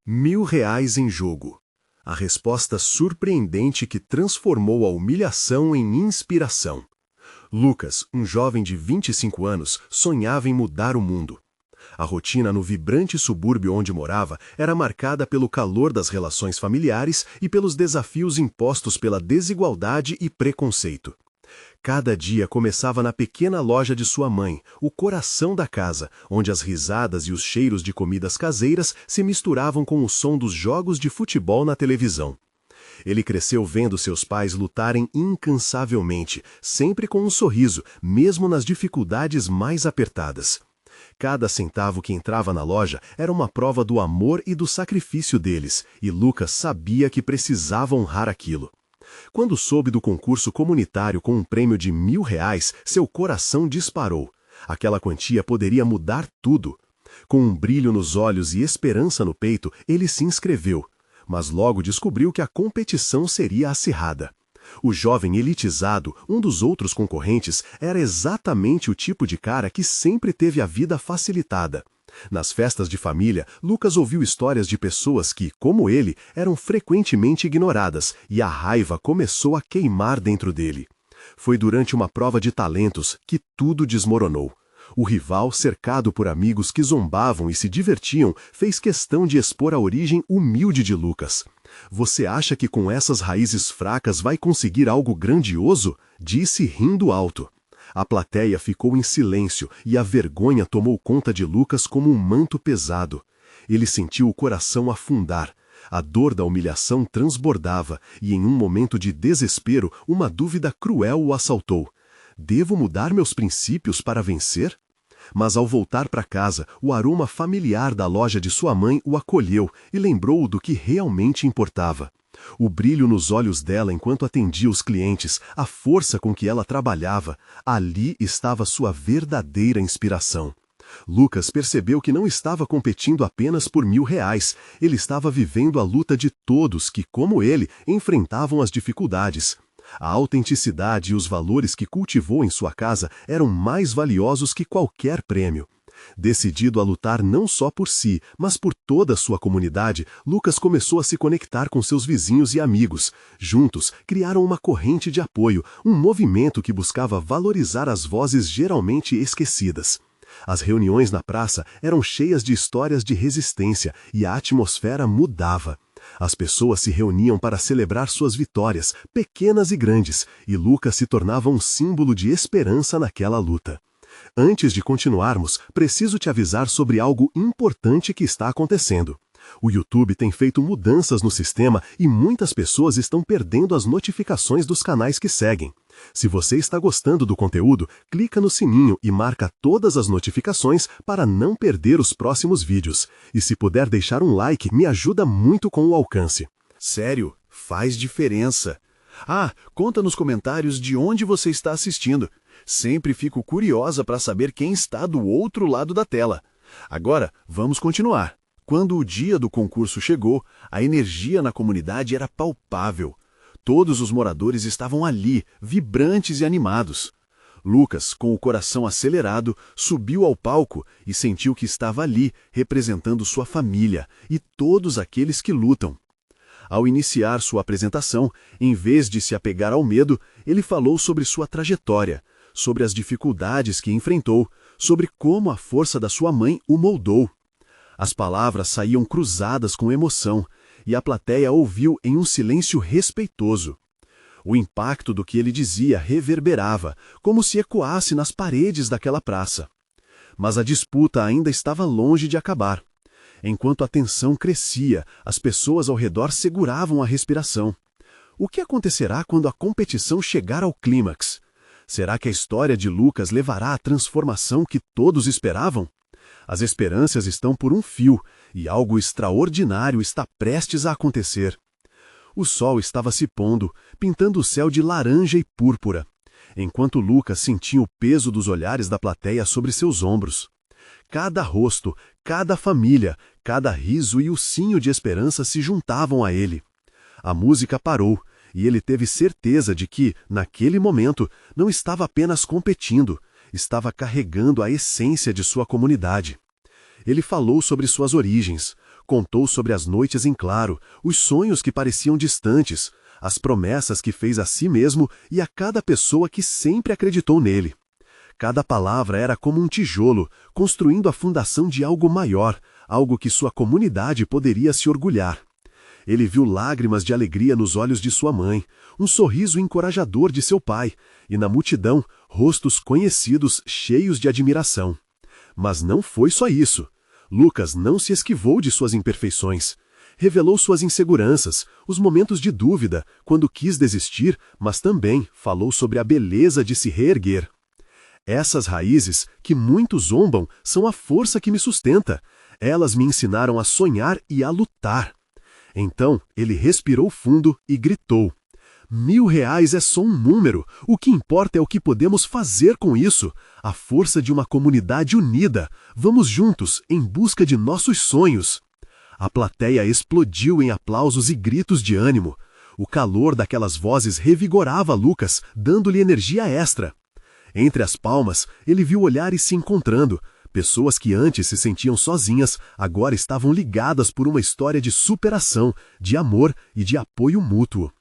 R$ 1.000 em jogo. A resposta surpreendente que transformou a humilhação em inspiração. Lucas, um jovem de 25 anos, sonhava em mudar o mundo. A rotina no vibrante subúrbio onde morava era marcada pelo calor das relações familiares e pelos desafios impostos pela desigualdade e preconceito. Cada dia começava na pequena loja de sua mãe, o coração da casa, onde as risadas e os cheiros de comidas caseiras se misturavam com o som dos jogos de futebol na televisão. Ele cresceu vendo seus pais lutarem incansavelmente, sempre com um sorriso, mesmo nas dificuldades mais apertadas. Cada centavo que entrava na loja era uma prova do amor e do sacrifício deles, e Lucas sabia que precisava honrar aquilo. Quando soube do concurso comunitário com um prêmio de R$ 1.000, seu coração disparou. Aquela quantia poderia mudar tudo. Com um brilho nos olhos e esperança no peito, ele se inscreveu. Mas logo descobriu que a competição seria acirrada. O jovem elitizado, um dos outros concorrentes, era exatamente o tipo de cara que sempre teve a vida facilitada. Nas festas de família, Lucas ouviu histórias de pessoas que, como ele, eram frequentemente ignoradas, e a raiva começou a queimar dentro dele. Foi durante uma prova de talentos que tudo desmoronou. O rival, cercado por amigos que zombavam e se divertiam, fez questão de expor a origem humilde de Lucas. "Você acha que com essas raízes fracas vai conseguir algo grandioso?" disse rindo alto. A plateia ficou em silêncio e a vergonha tomou conta de Lucas como um manto pesado. Ele sentiu o coração afundar. A dor da humilhação transbordava e, em um momento de desespero, uma dúvida cruel o assaltou. Devo mudar meus princípios para vencer? Mas ao voltar para casa, o aroma familiar da loja de sua mãe o acolheu e lembrou-o do que realmente importava. O brilho nos olhos dela enquanto atendia os clientes, a força com que ela trabalhava, ali estava sua verdadeira inspiração. Lucas percebeu que não estava competindo apenas por R$ 1.000, ele estava vivendo a luta de todos que, como ele, enfrentavam as dificuldades. A autenticidade e os valores que cultivou em sua casa eram mais valiosos que qualquer prêmio. Decidido a lutar não só por si, mas por toda a sua comunidade, Lucas começou a se conectar com seus vizinhos e amigos. Juntos, criaram uma corrente de apoio, um movimento que buscava valorizar as vozes geralmente esquecidas. As reuniões na praça eram cheias de histórias de resistência e a atmosfera mudava. As pessoas se reuniam para celebrar suas vitórias, pequenas e grandes, e Lucas se tornava um símbolo de esperança naquela luta. Antes de continuarmos, preciso te avisar sobre algo importante que está acontecendo. O YouTube tem feito mudanças no sistema e muitas pessoas estão perdendo as notificações dos canais que seguem. Se você está gostando do conteúdo, clica no sininho e marca todas as notificações para não perder os próximos vídeos. E se puder deixar um like, me ajuda muito com o alcance. Sério, faz diferença. Conta nos comentários de onde você está assistindo. Sempre fico curiosa para saber quem está do outro lado da tela. Agora, vamos continuar. Quando o dia do concurso chegou, a energia na comunidade era palpável. Todos os moradores estavam ali, vibrantes e animados. Lucas, com o coração acelerado, subiu ao palco e sentiu que estava ali, representando sua família e todos aqueles que lutam. Ao iniciar sua apresentação, em vez de se apegar ao medo, ele falou sobre sua trajetória, sobre as dificuldades que enfrentou, sobre como a força da sua mãe o moldou. As palavras saíam cruzadas com emoção, e a plateia ouviu em um silêncio respeitoso. O impacto do que ele dizia reverberava, como se ecoasse nas paredes daquela praça. Mas a disputa ainda estava longe de acabar. Enquanto a tensão crescia, as pessoas ao redor seguravam a respiração. O que acontecerá quando a competição chegar ao clímax? Será que a história de Lucas levará à transformação que todos esperavam? As esperanças estão por um fio, e algo extraordinário está prestes a acontecer. O sol estava se pondo, pintando o céu de laranja e púrpura, enquanto Lucas sentia o peso dos olhares da plateia sobre seus ombros. Cada rosto, cada família, cada riso e ursinho de esperança se juntavam a ele. A música parou, e ele teve certeza de que, naquele momento, não estava apenas competindo, estava carregando a essência de sua comunidade. Ele falou sobre suas origens, Contou sobre as noites em claro, os sonhos que pareciam distantes, as promessas que fez a si mesmo e a cada pessoa que sempre acreditou nele. Cada palavra era como um tijolo, construindo a fundação de algo maior, algo que sua comunidade poderia se orgulhar. Ele viu lágrimas de alegria nos olhos de sua mãe, um sorriso encorajador de seu pai, e na multidão, rostos conhecidos cheios de admiração. Mas não foi só isso. Lucas não se esquivou de suas imperfeições. Revelou suas inseguranças, os momentos de dúvida, quando quis desistir, mas também falou sobre a beleza de se reerguer. Essas raízes, que muitos zombam, são a força que me sustenta. Elas me ensinaram a sonhar e a lutar. Então, ele respirou fundo e gritou: R$ 1.000 é só um número. O que importa é o que podemos fazer com isso. A força de uma comunidade unida. Vamos juntos, em busca de nossos sonhos. A plateia explodiu em aplausos e gritos de ânimo. O calor daquelas vozes revigorava Lucas, dando-lhe energia extra. Entre as palmas, ele viu olhares se encontrando. Pessoas que antes se sentiam sozinhas, agora estavam ligadas por uma história de superação, de amor e de apoio mútuo.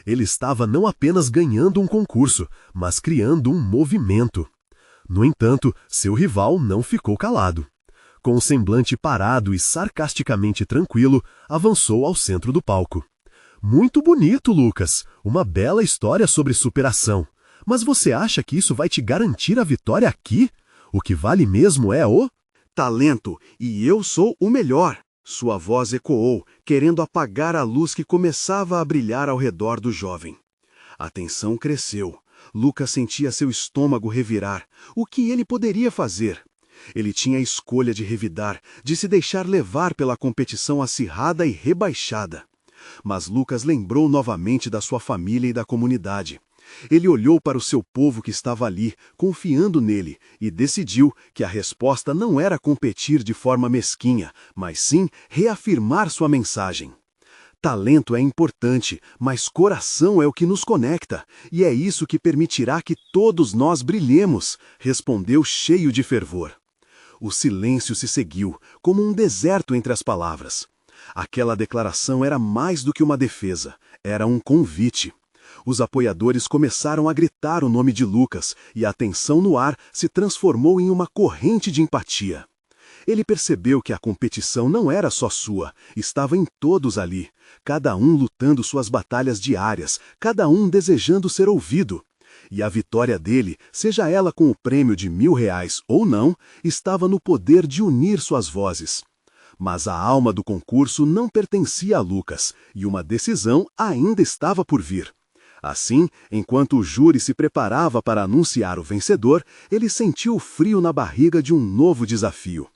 Ele estava não apenas ganhando um concurso, mas criando um movimento. No entanto, seu rival não ficou calado. Com um semblante parado e sarcasticamente tranquilo, avançou ao centro do palco. Muito bonito, Lucas. Uma bela história sobre superação. Mas você acha que isso vai te garantir a vitória aqui? O que vale mesmo é o talento, e eu sou o melhor. Sua voz ecoou, querendo apagar a luz que começava a brilhar ao redor do jovem. A tensão cresceu. Lucas sentia seu estômago revirar. O que ele poderia fazer? Ele tinha a escolha de revidar, de se deixar levar pela competição acirrada e rebaixada. Mas Lucas lembrou novamente da sua família e da comunidade. Ele olhou para o seu povo que estava ali, confiando nele, e decidiu que a resposta não era competir de forma mesquinha, mas sim reafirmar sua mensagem. Talento é importante, mas coração é o que nos conecta, e é isso que permitirá que todos nós brilhemos, respondeu cheio de fervor. O silêncio se seguiu, como um deserto entre as palavras. Aquela declaração era mais do que uma defesa, era um convite. Os apoiadores começaram a gritar o nome de Lucas, e a tensão no ar se transformou em uma corrente de empatia. Ele percebeu que a competição não era só sua, estava em todos ali, cada um lutando suas batalhas diárias, cada um desejando ser ouvido. E a vitória dele, seja ela com o prêmio de R$ 1.000 ou não, estava no poder de unir suas vozes. Mas a alma do concurso não pertencia a Lucas, e uma decisão ainda estava por vir. Assim, enquanto o júri se preparava para anunciar o vencedor, ele sentiu o frio na barriga de um novo desafio.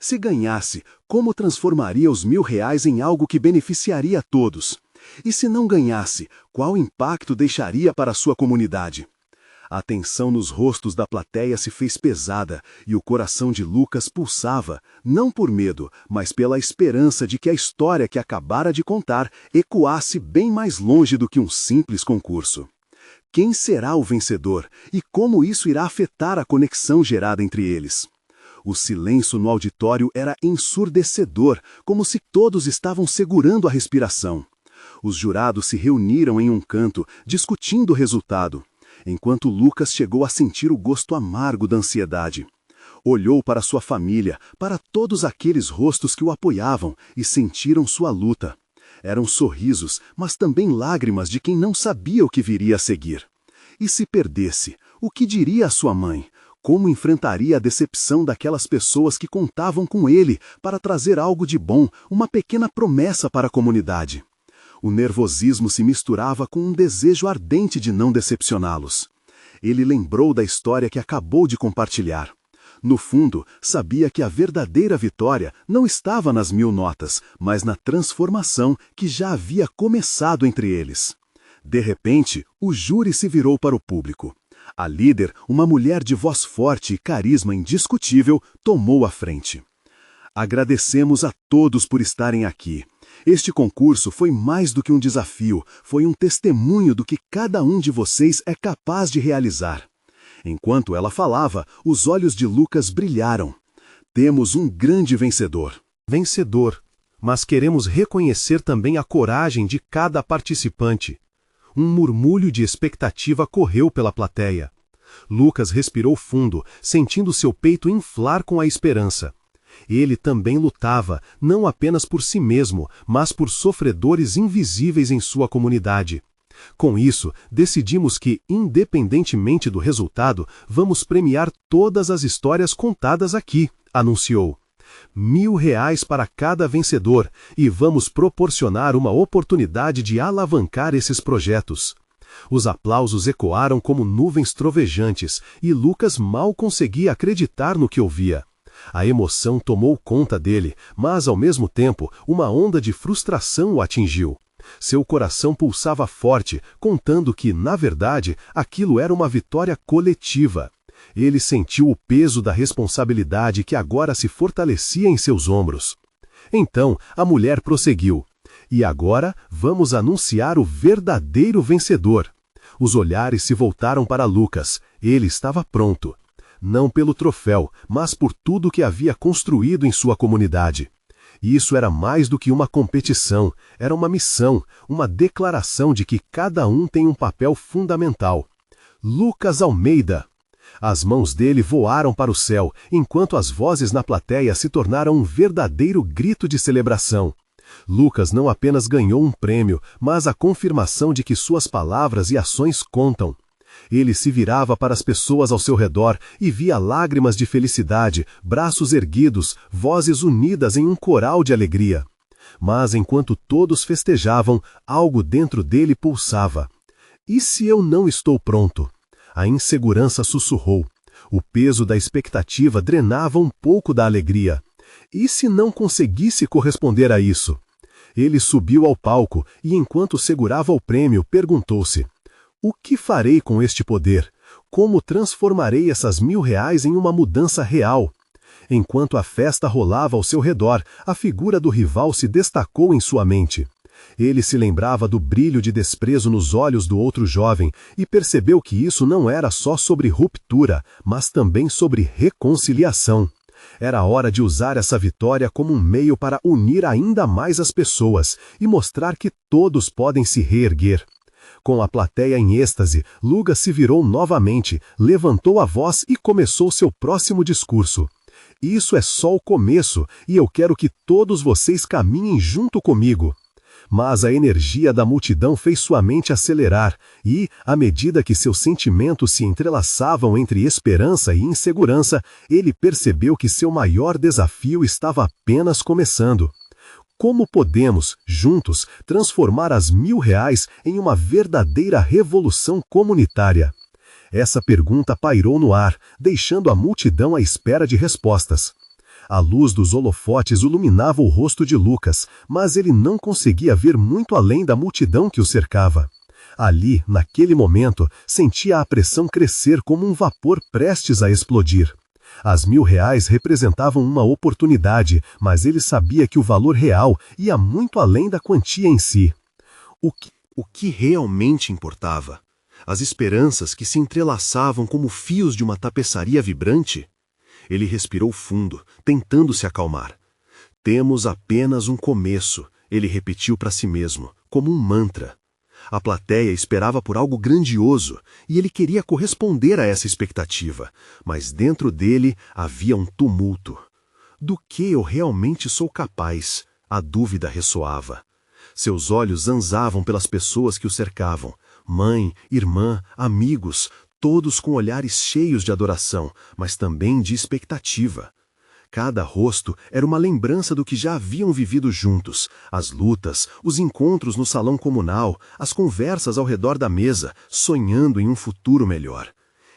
Se ganhasse, como transformaria os R$ 1.000 em algo que beneficiaria a todos? E se não ganhasse, qual impacto deixaria para a sua comunidade? A tensão nos rostos da plateia se fez pesada e o coração de Lucas pulsava, não por medo, mas pela esperança de que a história que acabara de contar ecoasse bem mais longe do que um simples concurso. Quem será o vencedor e como isso irá afetar a conexão gerada entre eles? O silêncio no auditório era ensurdecedor, como se todos estavam segurando a respiração. Os jurados se reuniram em um canto, discutindo o resultado, enquanto Lucas chegou a sentir o gosto amargo da ansiedade. Olhou para sua família, para todos aqueles rostos que o apoiavam e sentiram sua luta. Eram sorrisos, mas também lágrimas de quem não sabia o que viria a seguir. E se perdesse, o que diria a sua mãe? Como enfrentaria a decepção daquelas pessoas que contavam com ele para trazer algo de bom, uma pequena promessa para a comunidade? O nervosismo se misturava com um desejo ardente de não decepcioná-los. Ele lembrou da história que acabou de compartilhar. No fundo, sabia que a verdadeira vitória não estava nas 1.000 notas, mas na transformação que já havia começado entre eles. De repente, o júri se virou para o público. A líder, uma mulher de voz forte e carisma indiscutível, tomou a frente. Agradecemos a todos por estarem aqui. Este concurso foi mais do que um desafio, foi um testemunho do que cada um de vocês é capaz de realizar. Enquanto ela falava, os olhos de Lucas brilharam. Temos um grande vencedor. Vencedor. mas queremos reconhecer também a coragem de cada participante. Um murmúrio de expectativa correu pela plateia. Lucas respirou fundo, sentindo seu peito inflar com a esperança. Ele também lutava, não apenas por si mesmo, mas por sofredores invisíveis em sua comunidade. Com isso, decidimos que, independentemente do resultado, vamos premiar todas as histórias contadas aqui, anunciou. R$ 1.000 para cada vencedor, e vamos proporcionar uma oportunidade de alavancar esses projetos. Os aplausos ecoaram como nuvens trovejantes, e Lucas mal conseguia acreditar no que ouvia. A emoção tomou conta dele, mas, ao mesmo tempo, uma onda de frustração o atingiu. Seu coração pulsava forte, contando que, na verdade, aquilo era uma vitória coletiva. Ele sentiu o peso da responsabilidade que agora se fortalecia em seus ombros. Então, a mulher prosseguiu. E agora vamos anunciar o verdadeiro vencedor. Os olhares se voltaram para Lucas. Ele estava pronto. Não pelo troféu, mas por tudo que havia construído em sua comunidade. Isso era mais do que uma competição, era uma missão, uma declaração de que cada um tem um papel fundamental. Lucas Almeida. As mãos dele voaram para o céu, enquanto as vozes na plateia se tornaram um verdadeiro grito de celebração. Lucas não apenas ganhou um prêmio, mas a confirmação de que suas palavras e ações contam. Ele se virava para as pessoas ao seu redor e via lágrimas de felicidade, braços erguidos, vozes unidas em um coral de alegria. Mas enquanto todos festejavam, algo dentro dele pulsava. E se eu não estou pronto? A insegurança sussurrou. O peso da expectativa drenava um pouco da alegria. E se não conseguisse corresponder a isso? Ele subiu ao palco e, enquanto segurava o prêmio, perguntou-se: o que farei com este poder? Como transformarei essas R$ 1.000 em uma mudança real? Enquanto a festa rolava ao seu redor, a figura do rival se destacou em sua mente. Ele se lembrava do brilho de desprezo nos olhos do outro jovem e percebeu que isso não era só sobre ruptura, mas também sobre reconciliação. Era hora de usar essa vitória como um meio para unir ainda mais as pessoas e mostrar que todos podem se reerguer. Com a plateia em êxtase, Lucas se virou novamente, levantou a voz e começou seu próximo discurso. Isso é só o começo, e eu quero que todos vocês caminhem junto comigo. Mas a energia da multidão fez sua mente acelerar, e, à medida que seus sentimentos se entrelaçavam entre esperança e insegurança, ele percebeu que seu maior desafio estava apenas começando. Como podemos, juntos, transformar as R$ 1.000 em uma verdadeira revolução comunitária? Essa pergunta pairou no ar, deixando a multidão à espera de respostas. A luz dos holofotes iluminava o rosto de Lucas, mas ele não conseguia ver muito além da multidão que o cercava. Ali, naquele momento, sentia a pressão crescer como um vapor prestes a explodir. As R$ 1.000 representavam uma oportunidade, mas ele sabia que o valor real ia muito além da quantia em si. O que realmente importava? As esperanças que se entrelaçavam como fios de uma tapeçaria vibrante? Ele respirou fundo, tentando se acalmar. Temos apenas um começo, ele repetiu para si mesmo, como um mantra. A plateia esperava por algo grandioso, e ele queria corresponder a essa expectativa, mas dentro dele havia um tumulto. Do que eu realmente sou capaz? A dúvida ressoava. Seus olhos zanzavam pelas pessoas que o cercavam, mãe, irmã, amigos, todos com olhares cheios de adoração, mas também de expectativa. Cada rosto era uma lembrança do que já haviam vivido juntos, as lutas, os encontros no salão comunal, as conversas ao redor da mesa, sonhando em um futuro melhor.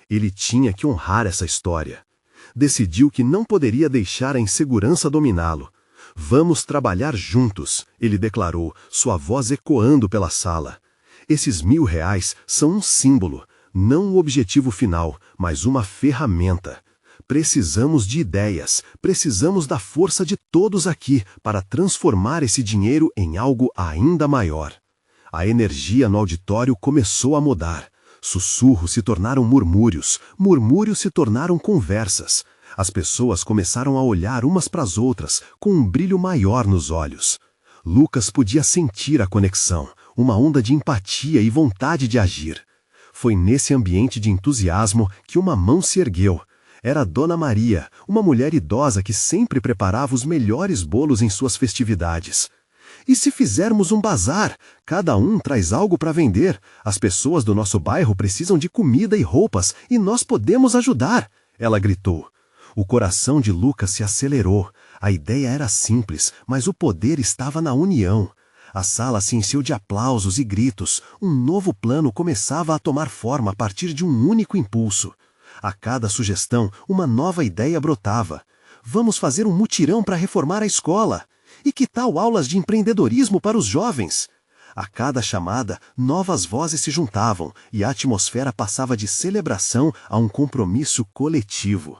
Ele tinha que honrar essa história. Decidiu que não poderia deixar a insegurança dominá-lo. Vamos trabalhar juntos, ele declarou, sua voz ecoando pela sala. Esses R$ 1.000 são um símbolo, não o objetivo final, mas uma ferramenta. Precisamos de ideias, precisamos da força de todos aqui para transformar esse dinheiro em algo ainda maior. A energia no auditório começou a mudar. Sussurros se tornaram murmúrios, murmúrios se tornaram conversas. As pessoas começaram a olhar umas para as outras, com um brilho maior nos olhos. Lucas podia sentir a conexão, uma onda de empatia e vontade de agir. Foi nesse ambiente de entusiasmo que uma mão se ergueu. Era Dona Maria, uma mulher idosa que sempre preparava os melhores bolos em suas festividades. E se fizermos um bazar? Cada um traz algo para vender. As pessoas do nosso bairro precisam de comida e roupas, e nós podemos ajudar, ela gritou. O coração de Lucas se acelerou. A ideia era simples, mas o poder estava na união. A sala se encheu de aplausos e gritos. Um novo plano começava a tomar forma a partir de um único impulso. A cada sugestão, uma nova ideia brotava. Vamos fazer um mutirão para reformar a escola. E que tal aulas de empreendedorismo para os jovens? A cada chamada, novas vozes se juntavam e a atmosfera passava de celebração a um compromisso coletivo.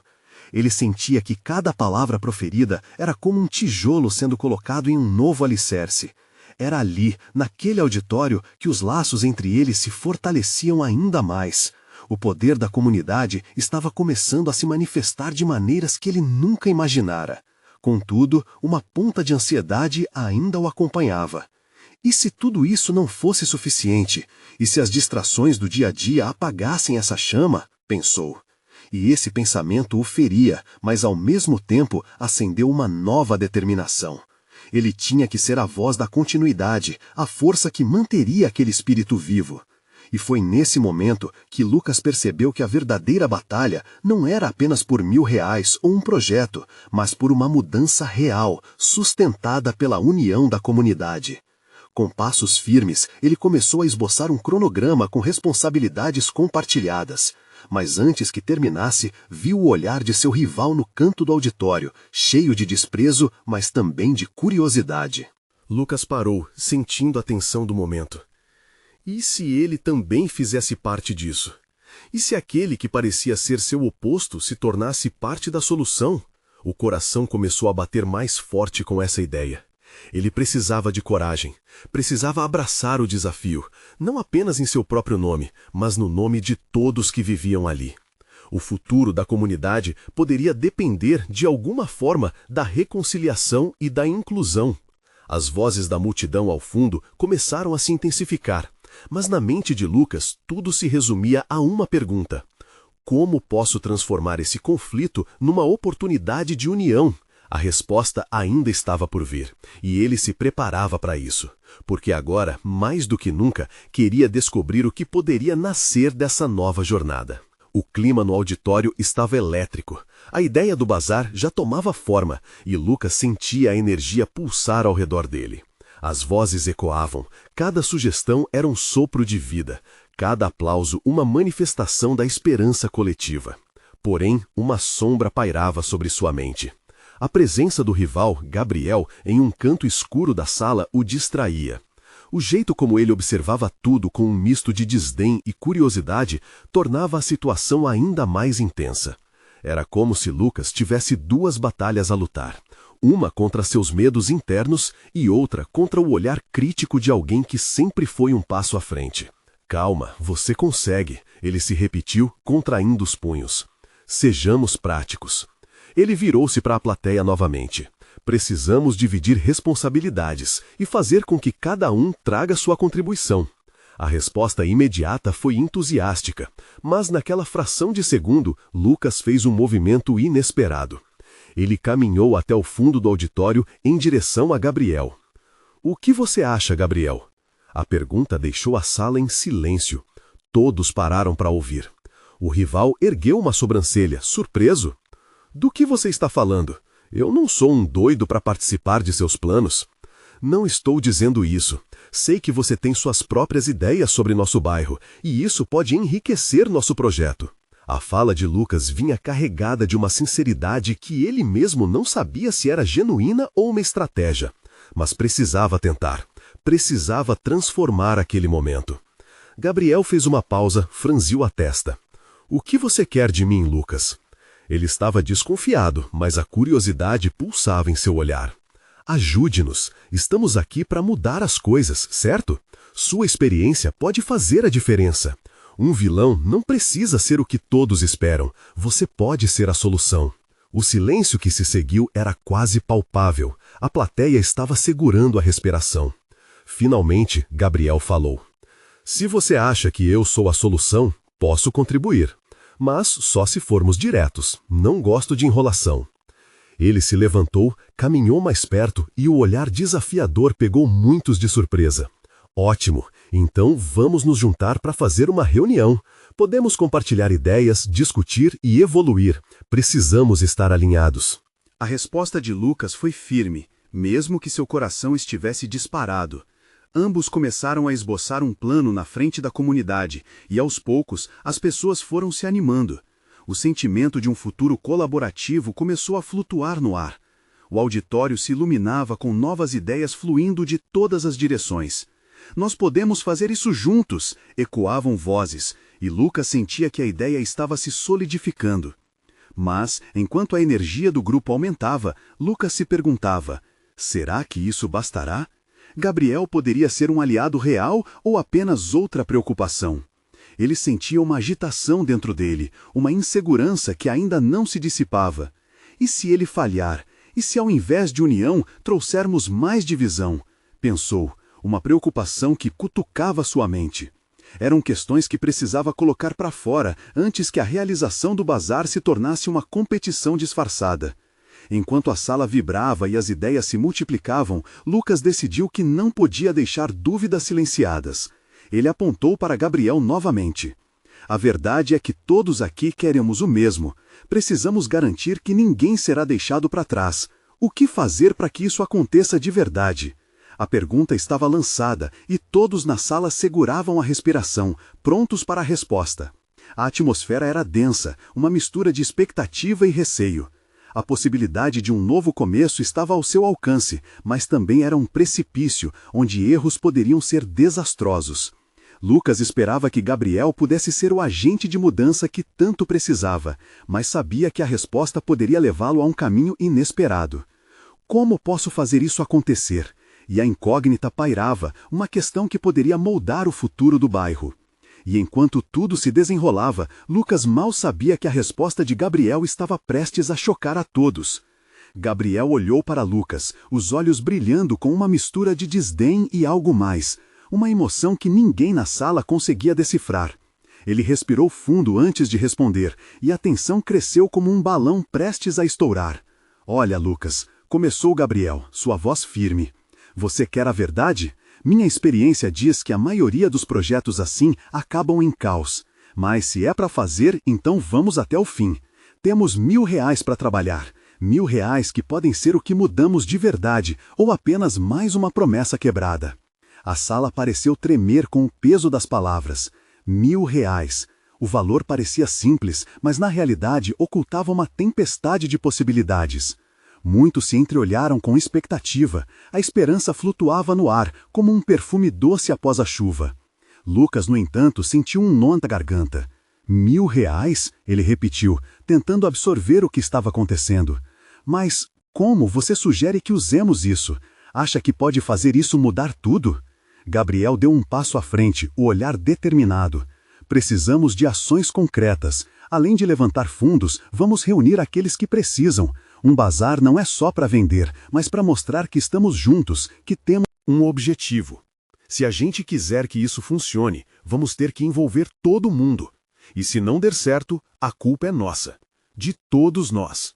Ele sentia que cada palavra proferida era como um tijolo sendo colocado em um novo alicerce. Era ali, naquele auditório, que os laços entre eles se fortaleciam ainda mais. O poder da comunidade estava começando a se manifestar de maneiras que ele nunca imaginara. Contudo, uma ponta de ansiedade ainda o acompanhava. E se tudo isso não fosse suficiente? E se as distrações do dia a dia apagassem essa chama? Pensou. E esse pensamento o feria, mas ao mesmo tempo acendeu uma nova determinação. Ele tinha que ser a voz da continuidade, a força que manteria aquele espírito vivo. E foi nesse momento que Lucas percebeu que a verdadeira batalha não era apenas por R$1000 ou um projeto, mas por uma mudança real, sustentada pela união da comunidade. Com passos firmes, ele começou a esboçar um cronograma com responsabilidades compartilhadas. Mas antes que terminasse, viu o olhar de seu rival no canto do auditório, cheio de desprezo, mas também de curiosidade. Lucas parou, sentindo a tensão do momento. E se ele também fizesse parte disso? E se aquele que parecia ser seu oposto se tornasse parte da solução? O coração começou a bater mais forte com essa ideia. Ele precisava de coragem, precisava abraçar o desafio, não apenas em seu próprio nome, mas no nome de todos que viviam ali. O futuro da comunidade poderia depender, de alguma forma, da reconciliação e da inclusão. As vozes da multidão ao fundo começaram a se intensificar, mas na mente de Lucas tudo se resumia a uma pergunta: como posso transformar esse conflito numa oportunidade de união? A resposta ainda estava por vir, e ele se preparava para isso, porque agora, mais do que nunca, queria descobrir o que poderia nascer dessa nova jornada. O clima no auditório estava elétrico. A ideia do bazar já tomava forma, e Lucas sentia a energia pulsar ao redor dele. As vozes ecoavam, cada sugestão era um sopro de vida, cada aplauso uma manifestação da esperança coletiva. Porém, uma sombra pairava sobre sua mente. A presença do rival, Gabriel, em um canto escuro da sala o distraía. O jeito como ele observava tudo com um misto de desdém e curiosidade tornava a situação ainda mais intensa. Era como se Lucas tivesse duas batalhas a lutar. Uma contra seus medos internos e outra contra o olhar crítico de alguém que sempre foi um passo à frente. Calma, você consegue, ele se repetiu, contraindo os punhos. Sejamos práticos. Ele virou-se para a plateia novamente. Precisamos dividir responsabilidades e fazer com que cada um traga sua contribuição. A resposta imediata foi entusiástica, mas naquela fração de segundo, Lucas fez um movimento inesperado. Ele caminhou até o fundo do auditório em direção a Gabriel. O que você acha, Gabriel? A pergunta deixou a sala em silêncio. Todos pararam para ouvir. O rival ergueu uma sobrancelha, surpreso. Do que você está falando? Eu não sou um doido para participar de seus planos. Não estou dizendo isso. Sei que você tem suas próprias ideias sobre nosso bairro, e isso pode enriquecer nosso projeto. A fala de Lucas vinha carregada de uma sinceridade que ele mesmo não sabia se era genuína ou uma estratégia. Mas precisava tentar. Precisava transformar aquele momento. Gabriel fez uma pausa, franziu a testa. O que você quer de mim, Lucas? Ele estava desconfiado, mas a curiosidade pulsava em seu olhar. Ajude-nos. Estamos aqui para mudar as coisas, certo? Sua experiência pode fazer a diferença. Um vilão não precisa ser o que todos esperam. Você pode ser a solução. O silêncio que se seguiu era quase palpável. A plateia estava segurando a respiração. Finalmente, Gabriel falou: "Se você acha que eu sou a solução, posso contribuir. Mas só se formos diretos. Não gosto de enrolação." Ele se levantou, caminhou mais perto e o olhar desafiador pegou muitos de surpresa. "Ótimo! Então vamos nos juntar para fazer uma reunião. Podemos compartilhar ideias, discutir e evoluir. Precisamos estar alinhados." A resposta de Lucas foi firme, mesmo que seu coração estivesse disparado. Ambos começaram a esboçar um plano na frente da comunidade, e aos poucos as pessoas foram se animando. O sentimento de um futuro colaborativo começou a flutuar no ar. O auditório se iluminava com novas ideias fluindo de todas as direções. "Nós podemos fazer isso juntos!" ecoavam vozes, e Lucas sentia que a ideia estava se solidificando. Mas, enquanto a energia do grupo aumentava, Lucas se perguntava: será que isso bastará? Gabriel poderia ser um aliado real ou apenas outra preocupação? Ele sentia uma agitação dentro dele, uma insegurança que ainda não se dissipava. E se ele falhar? E se ao invés de união trouxermos mais divisão? Pensou, uma preocupação que cutucava sua mente. Eram questões que precisava colocar para fora antes que a realização do bazar se tornasse uma competição disfarçada. Enquanto a sala vibrava e as ideias se multiplicavam, Lucas decidiu que não podia deixar dúvidas silenciadas. Ele apontou para Gabriel novamente. "A verdade é que todos aqui queremos o mesmo. Precisamos garantir que ninguém será deixado para trás. O que fazer para que isso aconteça de verdade?" A pergunta estava lançada e todos na sala seguravam a respiração, prontos para a resposta. A atmosfera era densa, uma mistura de expectativa e receio. A possibilidade de um novo começo estava ao seu alcance, mas também era um precipício, onde erros poderiam ser desastrosos. Lucas esperava que Gabriel pudesse ser o agente de mudança que tanto precisava, mas sabia que a resposta poderia levá-lo a um caminho inesperado. Como posso fazer isso acontecer? E a incógnita pairava, uma questão que poderia moldar o futuro do bairro. E enquanto tudo se desenrolava, Lucas mal sabia que a resposta de Gabriel estava prestes a chocar a todos. Gabriel olhou para Lucas, os olhos brilhando com uma mistura de desdém e algo mais, uma emoção que ninguém na sala conseguia decifrar. Ele respirou fundo antes de responder, e a tensão cresceu como um balão prestes a estourar. "Olha, Lucas", começou Gabriel, sua voz firme. "Você quer a verdade? Minha experiência diz que a maioria dos projetos assim acabam em caos. Mas se é para fazer, então vamos até o fim. Temos R$ 1.000 para trabalhar. R$ 1.000 que podem ser o que mudamos de verdade, ou apenas mais uma promessa quebrada." A sala pareceu tremer com o peso das palavras. R$ 1.000. O valor parecia simples, mas na realidade ocultava uma tempestade de possibilidades. Muitos se entreolharam com expectativa. A esperança flutuava no ar, como um perfume doce após a chuva. Lucas, no entanto, sentiu um nó na garganta. R$ 1.000? Ele repetiu, tentando absorver o que estava acontecendo. "Mas como você sugere que usemos isso? Acha que pode fazer isso mudar tudo?" Gabriel deu um passo à frente, o olhar determinado. "Precisamos de ações concretas. Além de levantar fundos, vamos reunir aqueles que precisam. Um bazar não é só para vender, mas para mostrar que estamos juntos, que temos um objetivo. Se a gente quiser que isso funcione, vamos ter que envolver todo mundo. E se não der certo, a culpa é nossa. De todos nós."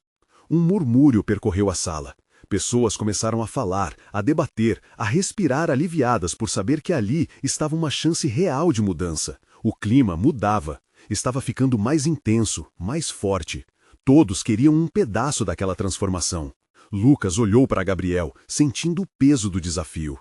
Um murmúrio percorreu a sala. Pessoas começaram a falar, a debater, a respirar aliviadas por saber que ali estava uma chance real de mudança. O clima mudava. Estava ficando mais intenso, mais forte. Todos queriam um pedaço daquela transformação. Lucas olhou para Gabriel, sentindo o peso do desafio.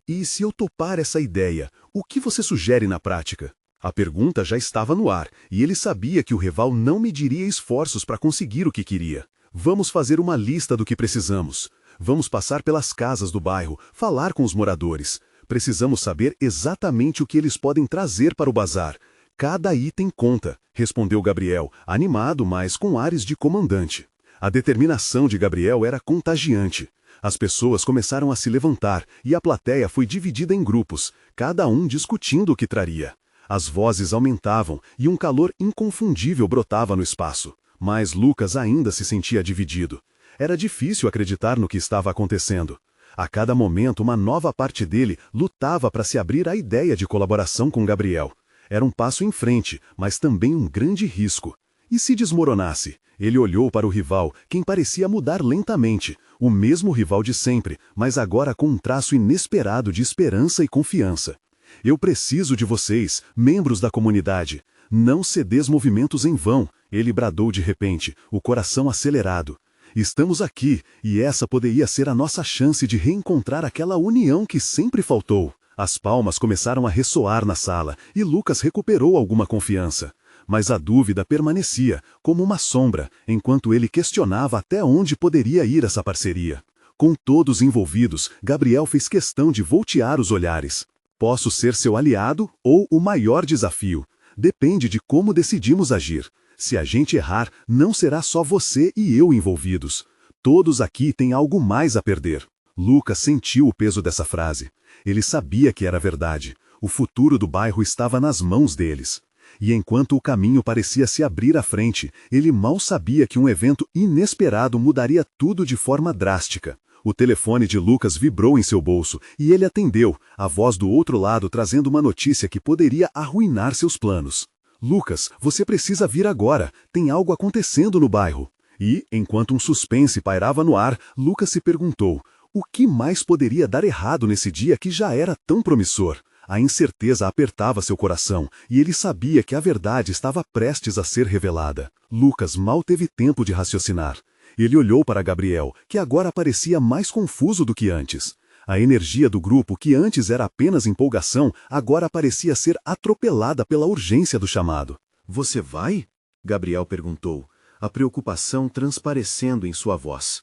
"E se eu topar essa ideia, o que você sugere na prática?" A pergunta já estava no ar, e ele sabia que o rival não mediria esforços para conseguir o que queria. "Vamos fazer uma lista do que precisamos. Vamos passar pelas casas do bairro, falar com os moradores. Precisamos saber exatamente o que eles podem trazer para o bazar. Cada item conta", respondeu Gabriel, animado, mas com ares de comandante. A determinação de Gabriel era contagiante. As pessoas começaram a se levantar e a plateia foi dividida em grupos, cada um discutindo o que traria. As vozes aumentavam e um calor inconfundível brotava no espaço. Mas Lucas ainda se sentia dividido. Era difícil acreditar no que estava acontecendo. A cada momento, uma nova parte dele lutava para se abrir à ideia de colaboração com Gabriel. Era um passo em frente, mas também um grande risco. E se desmoronasse? Ele olhou para o rival, quem parecia mudar lentamente. O mesmo rival de sempre, mas agora com um traço inesperado de esperança e confiança. Eu preciso de vocês, membros da comunidade. Não cedeis movimentos em vão, ele bradou de repente, o coração acelerado. Estamos aqui, e essa poderia ser a nossa chance de reencontrar aquela união que sempre faltou. As palmas começaram a ressoar na sala, e Lucas recuperou alguma confiança. Mas a dúvida permanecia, como uma sombra, enquanto ele questionava até onde poderia ir essa parceria. Com todos envolvidos, Gabriel fez questão de voltear os olhares. Posso ser seu aliado ou o maior desafio. Depende de como decidimos agir. Se a gente errar, não será só você e eu envolvidos. Todos aqui têm algo mais a perder. Lucas sentiu o peso dessa frase. Ele sabia que era verdade. O futuro do bairro estava nas mãos deles. E enquanto o caminho parecia se abrir à frente, ele mal sabia que um evento inesperado mudaria tudo de forma drástica. O telefone de Lucas vibrou em seu bolso e ele atendeu, a voz do outro lado trazendo uma notícia que poderia arruinar seus planos. Lucas, você precisa vir agora, tem algo acontecendo no bairro. E, enquanto um suspense pairava no ar, Lucas se perguntou, o que mais poderia dar errado nesse dia que já era tão promissor? A incerteza apertava seu coração, e ele sabia que a verdade estava prestes a ser revelada. Lucas mal teve tempo de raciocinar. Ele olhou para Gabriel, que agora parecia mais confuso do que antes. A energia do grupo, que antes era apenas empolgação, agora parecia ser atropelada pela urgência do chamado. Você vai? Gabriel perguntou, a preocupação transparecendo em sua voz.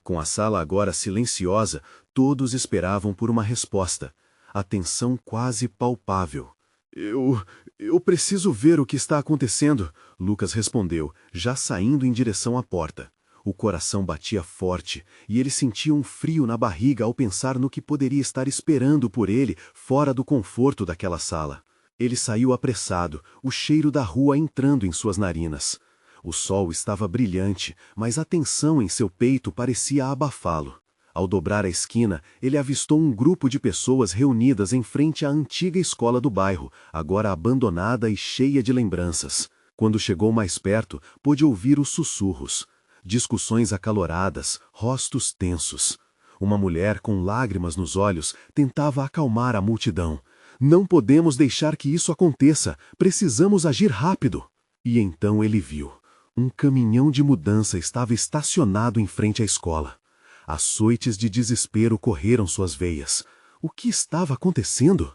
Com a sala agora silenciosa, todos esperavam por uma resposta. A tensão quase palpável. Eu preciso ver o que está acontecendo, Lucas respondeu, já saindo em direção à porta. O coração batia forte, e ele sentia um frio na barriga ao pensar no que poderia estar esperando por ele fora do conforto daquela sala. Ele saiu apressado, o cheiro da rua entrando em suas narinas. O sol estava brilhante, mas a tensão em seu peito parecia abafá-lo. Ao dobrar a esquina, ele avistou um grupo de pessoas reunidas em frente à antiga escola do bairro, agora abandonada e cheia de lembranças. Quando chegou mais perto, pôde ouvir os sussurros. Discussões acaloradas, rostos tensos. Uma mulher com lágrimas nos olhos tentava acalmar a multidão. Não podemos deixar que isso aconteça, precisamos agir rápido. E então ele viu. Um caminhão de mudança estava estacionado em frente à escola. Açoites de desespero correram suas veias. O que estava acontecendo?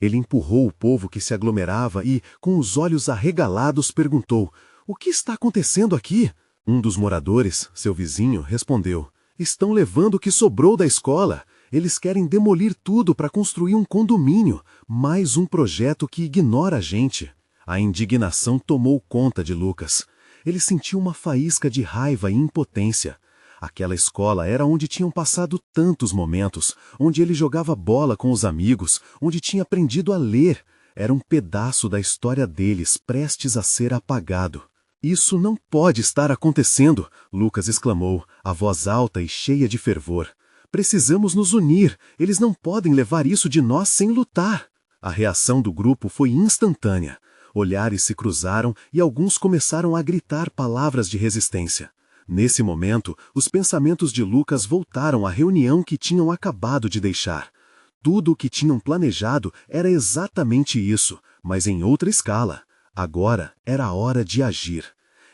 Ele empurrou o povo que se aglomerava e, com os olhos arregalados, perguntou, o que está acontecendo aqui? Um dos moradores, seu vizinho, respondeu, estão levando o que sobrou da escola. Eles querem demolir tudo para construir um condomínio, mais um projeto que ignora a gente. A indignação tomou conta de Lucas. Ele sentiu uma faísca de raiva e impotência. Aquela escola era onde tinham passado tantos momentos, onde ele jogava bola com os amigos, onde tinha aprendido a ler. Era um pedaço da história deles prestes a ser apagado. Isso não pode estar acontecendo, Lucas exclamou, a voz alta e cheia de fervor. Precisamos nos unir, eles não podem levar isso de nós sem lutar. A reação do grupo foi instantânea. Olhares se cruzaram e alguns começaram a gritar palavras de resistência. Nesse momento, os pensamentos de Lucas voltaram à reunião que tinham acabado de deixar. Tudo o que tinham planejado era exatamente isso, mas em outra escala. Agora era a hora de agir.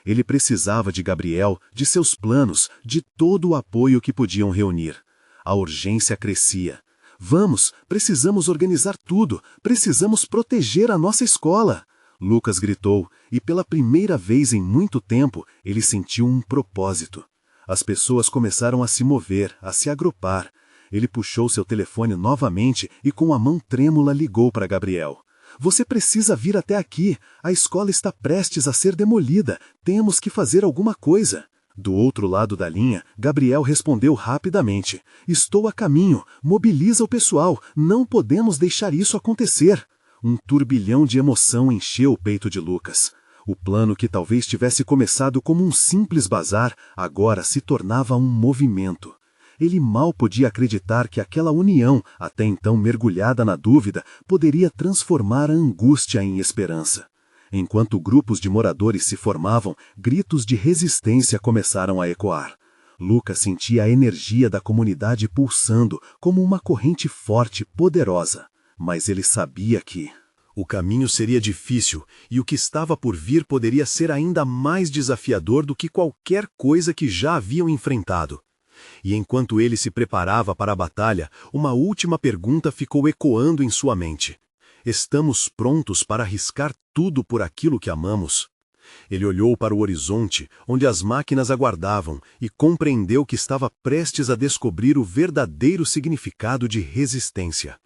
Ele precisava de Gabriel, de seus planos, de todo o apoio que podiam reunir. A urgência crescia. Vamos, precisamos organizar tudo, precisamos proteger a nossa escola. Lucas gritou, e pela primeira vez em muito tempo, ele sentiu um propósito. As pessoas começaram a se mover, a se agrupar. Ele puxou seu telefone novamente e com a mão trêmula ligou para Gabriel. Você precisa vir até aqui, a escola está prestes a ser demolida, temos que fazer alguma coisa. Do outro lado da linha, Gabriel respondeu rapidamente. Estou a caminho, mobiliza o pessoal, não podemos deixar isso acontecer. Um turbilhão de emoção encheu o peito de Lucas. O plano que talvez tivesse começado como um simples bazar, agora se tornava um movimento. Ele mal podia acreditar que aquela união, até então mergulhada na dúvida, poderia transformar a angústia em esperança. Enquanto grupos de moradores se formavam, gritos de resistência começaram a ecoar. Lucas sentia a energia da comunidade pulsando como uma corrente forte, poderosa. Mas ele sabia que o caminho seria difícil e o que estava por vir poderia ser ainda mais desafiador do que qualquer coisa que já haviam enfrentado. E enquanto ele se preparava para a batalha, uma última pergunta ficou ecoando em sua mente. Estamos prontos para arriscar tudo por aquilo que amamos? Ele olhou para o horizonte, onde as máquinas aguardavam, e compreendeu que estava prestes a descobrir o verdadeiro significado de resistência.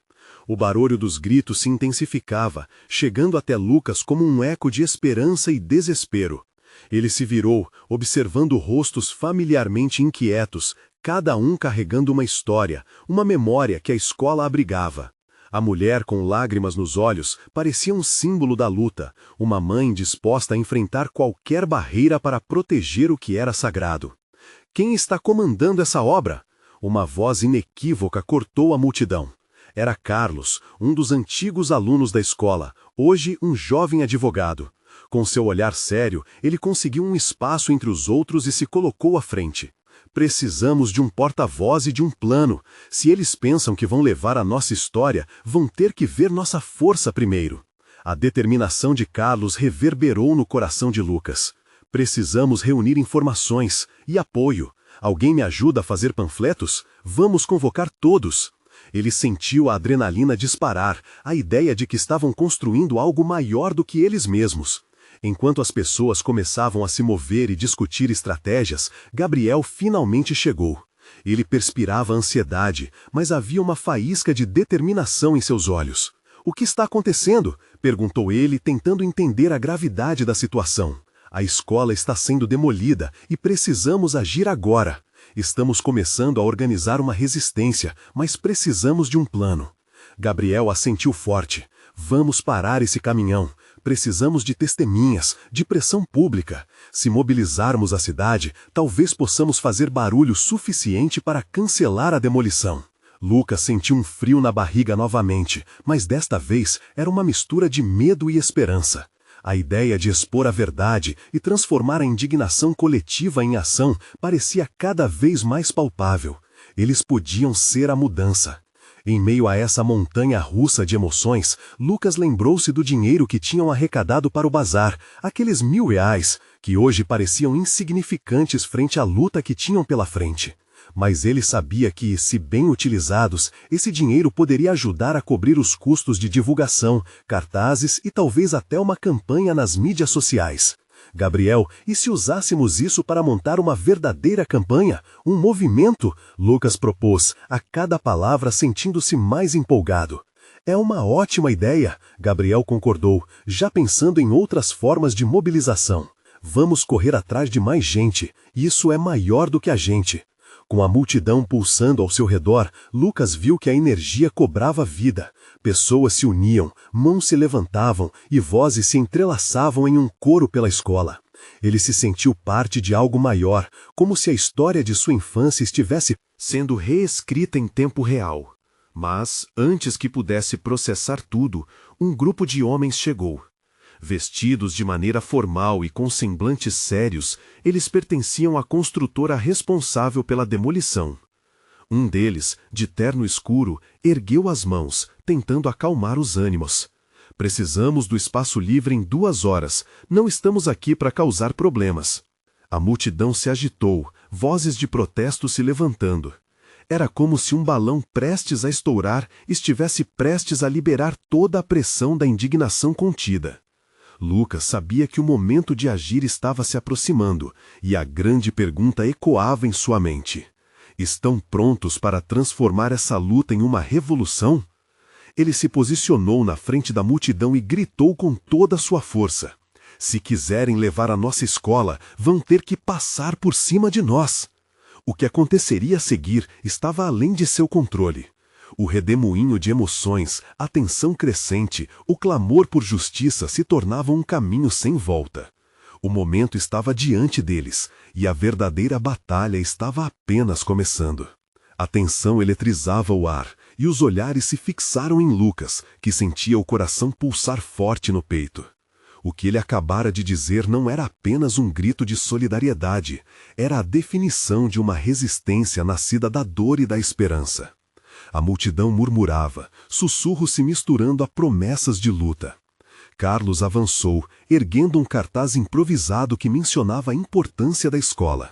O barulho dos gritos se intensificava, chegando até Lucas como um eco de esperança e desespero. Ele se virou, observando rostos familiarmente inquietos, cada um carregando uma história, uma memória que a escola abrigava. A mulher com lágrimas nos olhos parecia um símbolo da luta, uma mãe disposta a enfrentar qualquer barreira para proteger o que era sagrado. Quem está comandando essa obra? Uma voz inequívoca cortou a multidão. Era Carlos, um dos antigos alunos da escola, hoje um jovem advogado. Com seu olhar sério, ele conseguiu um espaço entre os outros e se colocou à frente. Precisamos de um porta-voz e de um plano. Se eles pensam que vão levar a nossa história, vão ter que ver nossa força primeiro. A determinação de Carlos reverberou no coração de Lucas. Precisamos reunir informações e apoio. Alguém me ajuda a fazer panfletos? Vamos convocar todos. Ele sentiu a adrenalina disparar, a ideia de que estavam construindo algo maior do que eles mesmos. Enquanto as pessoas começavam a se mover e discutir estratégias, Gabriel finalmente chegou. Ele perspirava ansiedade, mas havia uma faísca de determinação em seus olhos. "O que está acontecendo?" perguntou ele, tentando entender a gravidade da situação. "A escola está sendo demolida e precisamos agir agora. Estamos começando a organizar uma resistência, mas precisamos de um plano." Gabriel assentiu forte. "Vamos parar esse caminhão. Precisamos de testemunhas, de pressão pública. Se mobilizarmos a cidade, talvez possamos fazer barulho suficiente para cancelar a demolição." Lucas sentiu um frio na barriga novamente, mas desta vez era uma mistura de medo e esperança. A ideia de expor a verdade e transformar a indignação coletiva em ação parecia cada vez mais palpável. Eles podiam ser a mudança. Em meio a essa montanha russa de emoções, Lucas lembrou-se do dinheiro que tinham arrecadado para o bazar, aqueles R$1.000, que hoje pareciam insignificantes frente à luta que tinham pela frente. Mas ele sabia que, se bem utilizados, esse dinheiro poderia ajudar a cobrir os custos de divulgação, cartazes e talvez até uma campanha nas mídias sociais. "Gabriel, e se usássemos isso para montar uma verdadeira campanha, um movimento?" Lucas propôs, a cada palavra sentindo-se mais empolgado. "É uma ótima ideia", Gabriel concordou, já pensando em outras formas de mobilização. "Vamos correr atrás de mais gente, isso é maior do que a gente." Com a multidão pulsando ao seu redor, Lucas viu que a energia cobrava vida. Pessoas se uniam, mãos se levantavam e vozes se entrelaçavam em um coro pela escola. Ele se sentiu parte de algo maior, como se a história de sua infância estivesse sendo reescrita em tempo real. Mas, antes que pudesse processar tudo, um grupo de homens chegou. Vestidos de maneira formal e com semblantes sérios, eles pertenciam à construtora responsável pela demolição. Um deles, de terno escuro, ergueu as mãos, tentando acalmar os ânimos. "Precisamos do espaço livre em 2 horas. Não estamos aqui para causar problemas." A multidão se agitou, vozes de protesto se levantando. Era como se um balão prestes a estourar estivesse prestes a liberar toda a pressão da indignação contida. Lucas sabia que o momento de agir estava se aproximando, e a grande pergunta ecoava em sua mente. Estão prontos para transformar essa luta em uma revolução? Ele se posicionou na frente da multidão e gritou com toda a sua força. "Se quiserem levar a nossa escola, vão ter que passar por cima de nós." O que aconteceria a seguir estava além de seu controle. O redemoinho de emoções, a tensão crescente, o clamor por justiça se tornavam um caminho sem volta. O momento estava diante deles, e a verdadeira batalha estava apenas começando. A tensão eletrizava o ar, e os olhares se fixaram em Lucas, que sentia o coração pulsar forte no peito. O que ele acabara de dizer não era apenas um grito de solidariedade, era a definição de uma resistência nascida da dor e da esperança. A multidão murmurava, sussurros se misturando a promessas de luta. Carlos avançou, erguendo um cartaz improvisado que mencionava a importância da escola.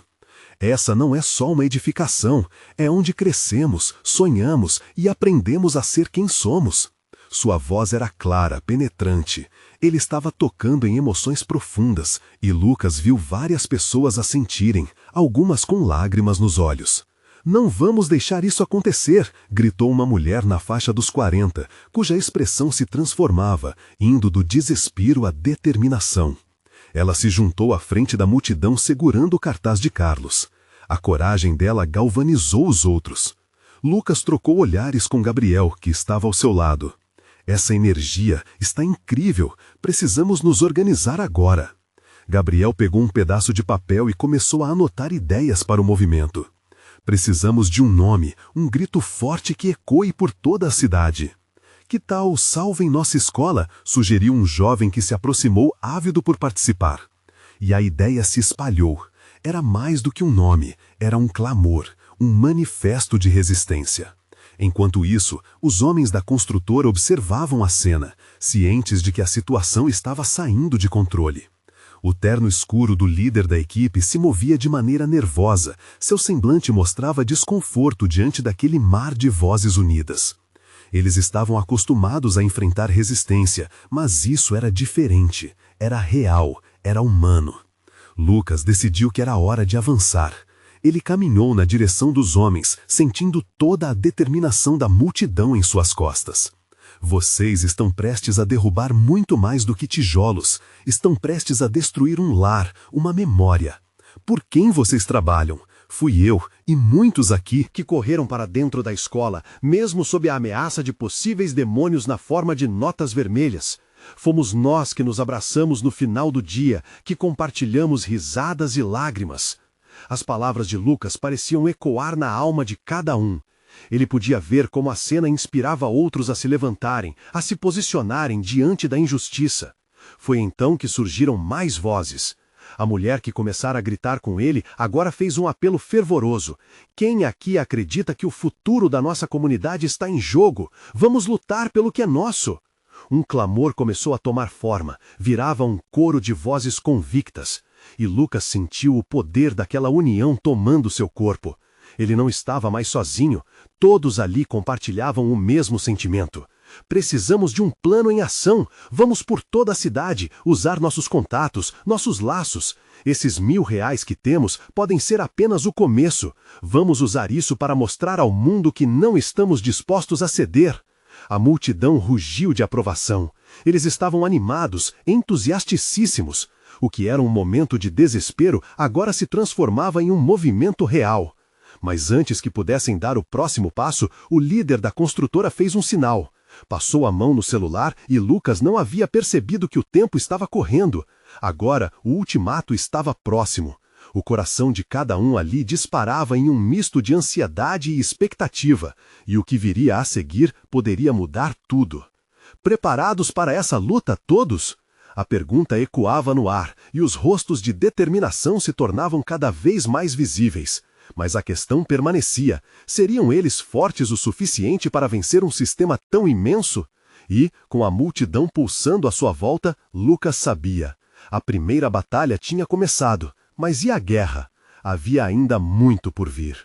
Essa não é só uma edificação, é onde crescemos, sonhamos e aprendemos a ser quem somos. Sua voz era clara, penetrante. Ele estava tocando em emoções profundas, e Lucas viu várias pessoas a sentirem, algumas com lágrimas nos olhos. "Não vamos deixar isso acontecer", gritou uma mulher na faixa dos 40, cuja expressão se transformava, indo do desespero à determinação. Ela se juntou à frente da multidão segurando o cartaz de Carlos. A coragem dela galvanizou os outros. Lucas trocou olhares com Gabriel, que estava ao seu lado. "Essa energia está incrível, precisamos nos organizar agora." Gabriel pegou um pedaço de papel e começou a anotar ideias para o movimento. "Precisamos de um nome, um grito forte que ecoe por toda a cidade." "Que tal Salvem Nossa Escola?", sugeriu um jovem que se aproximou ávido por participar. E a ideia se espalhou. Era mais do que um nome, era um clamor, um manifesto de resistência. Enquanto isso, os homens da construtora observavam a cena, cientes de que a situação estava saindo de controle. O terno escuro do líder da equipe se movia de maneira nervosa, seu semblante mostrava desconforto diante daquele mar de vozes unidas. Eles estavam acostumados a enfrentar resistência, mas isso era diferente, era real, era humano. Lucas decidiu que era hora de avançar. Ele caminhou na direção dos homens, sentindo toda a determinação da multidão em suas costas. "Vocês estão prestes a derrubar muito mais do que tijolos. Estão prestes a destruir um lar, uma memória. Por quem vocês trabalham? Fui eu e muitos aqui que correram para dentro da escola, mesmo sob a ameaça de possíveis demônios na forma de notas vermelhas. Fomos nós que nos abraçamos no final do dia, que compartilhamos risadas e lágrimas." As palavras de Lucas pareciam ecoar na alma de cada um. Ele podia ver como a cena inspirava outros a se levantarem, a se posicionarem diante da injustiça. Foi então que surgiram mais vozes. A mulher que começara a gritar com ele agora fez um apelo fervoroso. "Quem aqui acredita que o futuro da nossa comunidade está em jogo? Vamos lutar pelo que é nosso." Um clamor começou a tomar forma, virava um coro de vozes convictas. E Lucas sentiu o poder daquela união tomando seu corpo. Ele não estava mais sozinho, todos ali compartilhavam o mesmo sentimento. "Precisamos de um plano em ação, vamos por toda a cidade, usar nossos contatos, nossos laços. Esses R$ 1.000 que temos podem ser apenas o começo. Vamos usar isso para mostrar ao mundo que não estamos dispostos a ceder." A multidão rugiu de aprovação. Eles estavam animados, entusiasticíssimos. O que era um momento de desespero agora se transformava em um movimento real. Mas antes que pudessem dar o próximo passo, o líder da construtora fez um sinal. Passou a mão no celular e Lucas não havia percebido que o tempo estava correndo. Agora, o ultimato estava próximo. O coração de cada um ali disparava em um misto de ansiedade e expectativa, e o que viria a seguir poderia mudar tudo. "Preparados para essa luta todos?" A pergunta ecoava no ar, e os rostos de determinação se tornavam cada vez mais visíveis. Mas a questão permanecia: seriam eles fortes o suficiente para vencer um sistema tão imenso? E, com a multidão pulsando à sua volta, Lucas sabia. A primeira batalha tinha começado, mas e a guerra? Havia ainda muito por vir.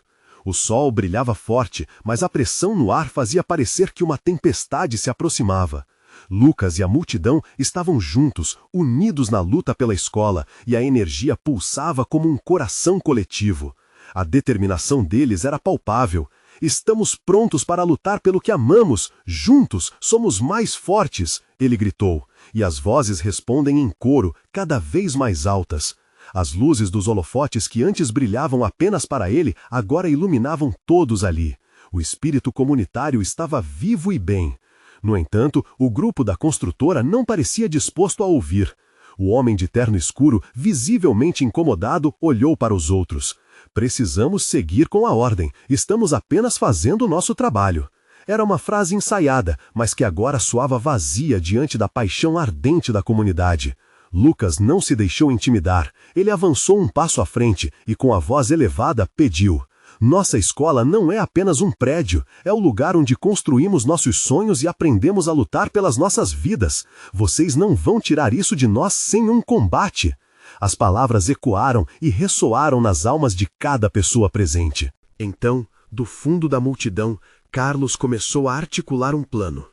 O sol brilhava forte, mas a pressão no ar fazia parecer que uma tempestade se aproximava. Lucas e a multidão estavam juntos, unidos na luta pela escola, e a energia pulsava como um coração coletivo. A determinação deles era palpável. "Estamos prontos para lutar pelo que amamos. Juntos somos mais fortes", ele gritou, e as vozes respondem em coro, cada vez mais altas. As luzes dos holofotes que antes brilhavam apenas para ele, agora iluminavam todos ali. O espírito comunitário estava vivo e bem. No entanto, o grupo da construtora não parecia disposto a ouvir. O homem de terno escuro, visivelmente incomodado, olhou para os outros. Precisamos seguir com a ordem. Estamos apenas fazendo o nosso trabalho. Era uma frase ensaiada, mas que agora soava vazia diante da paixão ardente da comunidade. Lucas não se deixou intimidar. Ele avançou um passo à frente e, com a voz elevada, pediu: "Nossa escola não é apenas um prédio, é o lugar onde construímos nossos sonhos e aprendemos a lutar pelas nossas vidas. Vocês não vão tirar isso de nós sem um combate." As palavras ecoaram e ressoaram nas almas de cada pessoa presente. Então, do fundo da multidão, Carlos começou a articular um plano.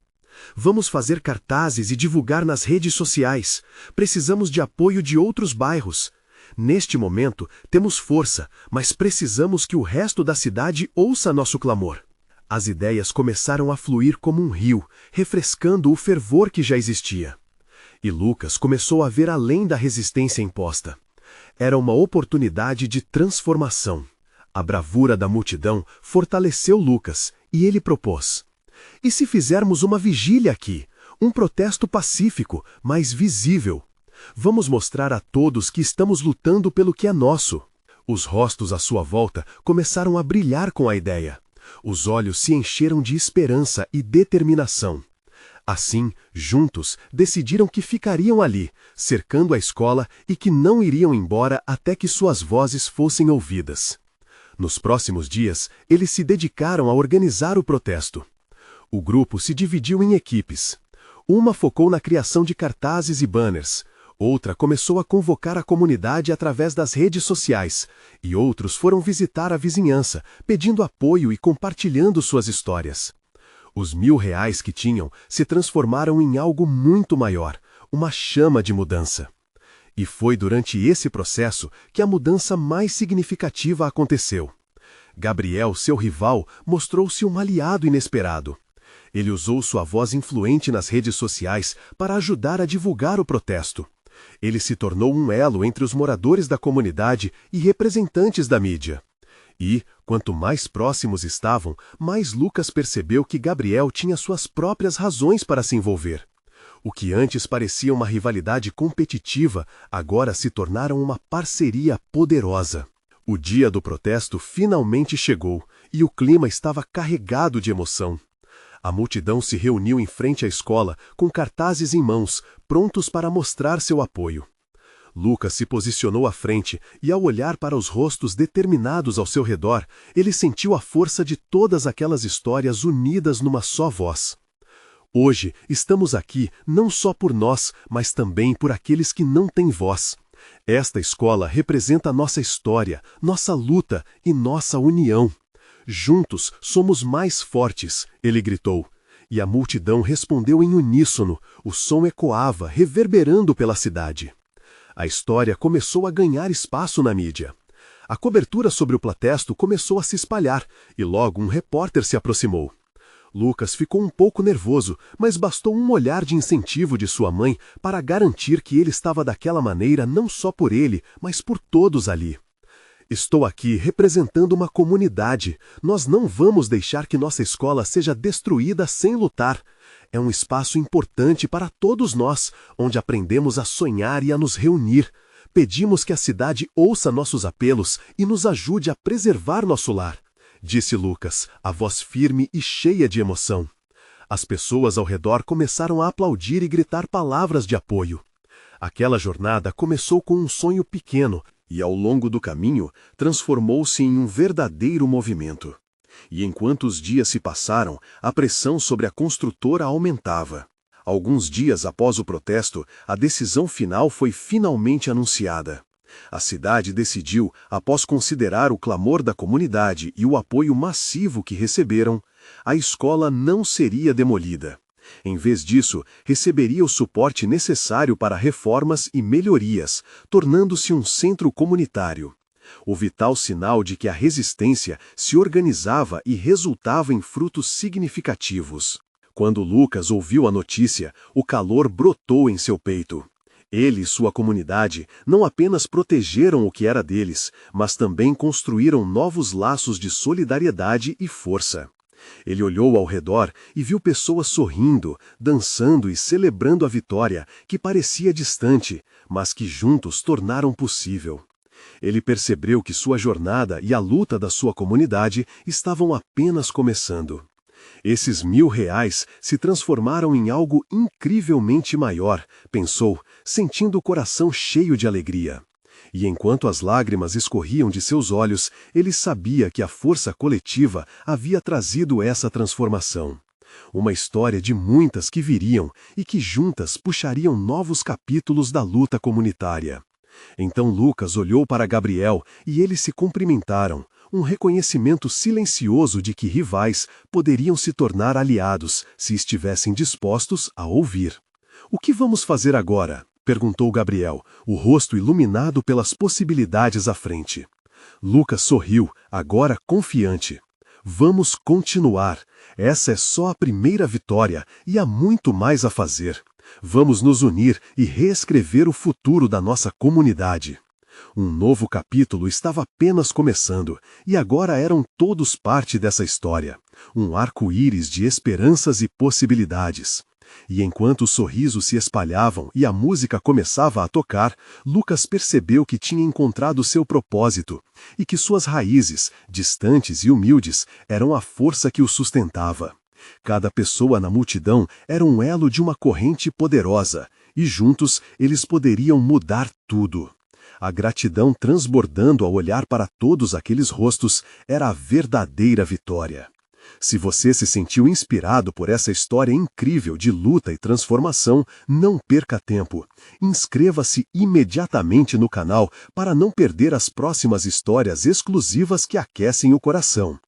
"Vamos fazer cartazes e divulgar nas redes sociais. Precisamos de apoio de outros bairros. Neste momento, temos força, mas precisamos que o resto da cidade ouça nosso clamor." As ideias começaram a fluir como um rio, refrescando o fervor que já existia. E Lucas começou a ver além da resistência imposta. Era uma oportunidade de transformação. A bravura da multidão fortaleceu Lucas e ele propôs: "E se fizermos uma vigília aqui? Um protesto pacífico, mas visível. Vamos mostrar a todos que estamos lutando pelo que é nosso." Os rostos à sua volta começaram a brilhar com a ideia. Os olhos se encheram de esperança e determinação. Assim, juntos, decidiram que ficariam ali, cercando a escola e que não iriam embora até que suas vozes fossem ouvidas. Nos próximos dias, eles se dedicaram a organizar o protesto. O grupo se dividiu em equipes. Uma focou na criação de cartazes e banners. Outra começou a convocar a comunidade através das redes sociais, e outros foram visitar a vizinhança, pedindo apoio e compartilhando suas histórias. Os R$ 1.000 que tinham se transformaram em algo muito maior, uma chama de mudança. E foi durante esse processo que a mudança mais significativa aconteceu. Gabriel, seu rival, mostrou-se um aliado inesperado. Ele usou sua voz influente nas redes sociais para ajudar a divulgar o protesto. Ele se tornou um elo entre os moradores da comunidade e representantes da mídia. E, quanto mais próximos estavam, mais Lucas percebeu que Gabriel tinha suas próprias razões para se envolver. O que antes parecia uma rivalidade competitiva, agora se tornaram uma parceria poderosa. O dia do protesto finalmente chegou, e o clima estava carregado de emoção. A multidão se reuniu em frente à escola, com cartazes em mãos, prontos para mostrar seu apoio. Lucas se posicionou à frente e, ao olhar para os rostos determinados ao seu redor, ele sentiu a força de todas aquelas histórias unidas numa só voz. Hoje estamos aqui não só por nós, mas também por aqueles que não têm voz. Esta escola representa nossa história, nossa luta e nossa união. Juntos somos mais fortes, ele gritou. E a multidão respondeu em uníssono, o som ecoava, reverberando pela cidade. A história começou a ganhar espaço na mídia. A cobertura sobre o protesto começou a se espalhar, e logo um repórter se aproximou. Lucas ficou um pouco nervoso, mas bastou um olhar de incentivo de sua mãe para garantir que ele estava daquela maneira não só por ele, mas por todos ali. "Estou aqui representando uma comunidade. Nós não vamos deixar que nossa escola seja destruída sem lutar. É um espaço importante para todos nós, onde aprendemos a sonhar e a nos reunir. Pedimos que a cidade ouça nossos apelos e nos ajude a preservar nosso lar", disse Lucas, a voz firme e cheia de emoção. As pessoas ao redor começaram a aplaudir e gritar palavras de apoio. Aquela jornada começou com um sonho pequeno e, ao longo do caminho, transformou-se em um verdadeiro movimento. E enquanto os dias se passaram, a pressão sobre a construtora aumentava. Alguns dias após o protesto, a decisão final foi finalmente anunciada. A cidade decidiu, após considerar o clamor da comunidade e o apoio massivo que receberam, a escola não seria demolida. Em vez disso, receberia o suporte necessário para reformas e melhorias, tornando-se um centro comunitário. O vital sinal de que a resistência se organizava e resultava em frutos significativos. Quando Lucas ouviu a notícia, o calor brotou em seu peito. Ele e sua comunidade não apenas protegeram o que era deles, mas também construíram novos laços de solidariedade e força. Ele olhou ao redor e viu pessoas sorrindo, dançando e celebrando a vitória, que parecia distante, mas que juntos tornaram possível. Ele percebeu que sua jornada e a luta da sua comunidade estavam apenas começando. Esses R$ 1.000 se transformaram em algo incrivelmente maior, pensou, sentindo o coração cheio de alegria. E enquanto as lágrimas escorriam de seus olhos, ele sabia que a força coletiva havia trazido essa transformação. Uma história de muitas que viriam e que juntas puxariam novos capítulos da luta comunitária. Então Lucas olhou para Gabriel e eles se cumprimentaram, um reconhecimento silencioso de que rivais poderiam se tornar aliados se estivessem dispostos a ouvir. "O que vamos fazer agora?" perguntou Gabriel, o rosto iluminado pelas possibilidades à frente. Lucas sorriu, agora confiante. "Vamos continuar. Essa é só a primeira vitória e há muito mais a fazer. Vamos nos unir e reescrever o futuro da nossa comunidade." Um novo capítulo estava apenas começando, e agora eram todos parte dessa história. Um arco-íris de esperanças e possibilidades. E enquanto os sorrisos se espalhavam e a música começava a tocar, Lucas percebeu que tinha encontrado seu propósito, e que suas raízes, distantes e humildes, eram a força que o sustentava. Cada pessoa na multidão era um elo de uma corrente poderosa, e juntos eles poderiam mudar tudo. A gratidão transbordando ao olhar para todos aqueles rostos era a verdadeira vitória. Se você se sentiu inspirado por essa história incrível de luta e transformação, não perca tempo. Inscreva-se imediatamente no canal para não perder as próximas histórias exclusivas que aquecem o coração.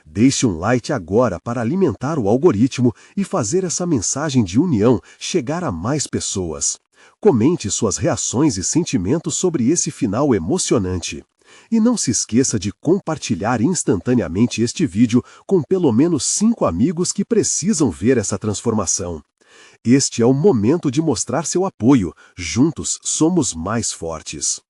Deixe um like agora para alimentar o algoritmo e fazer essa mensagem de união chegar a mais pessoas. Comente suas reações e sentimentos sobre esse final emocionante. E não se esqueça de compartilhar instantaneamente este vídeo com pelo menos 5 amigos que precisam ver essa transformação. Este é o momento de mostrar seu apoio. Juntos somos mais fortes.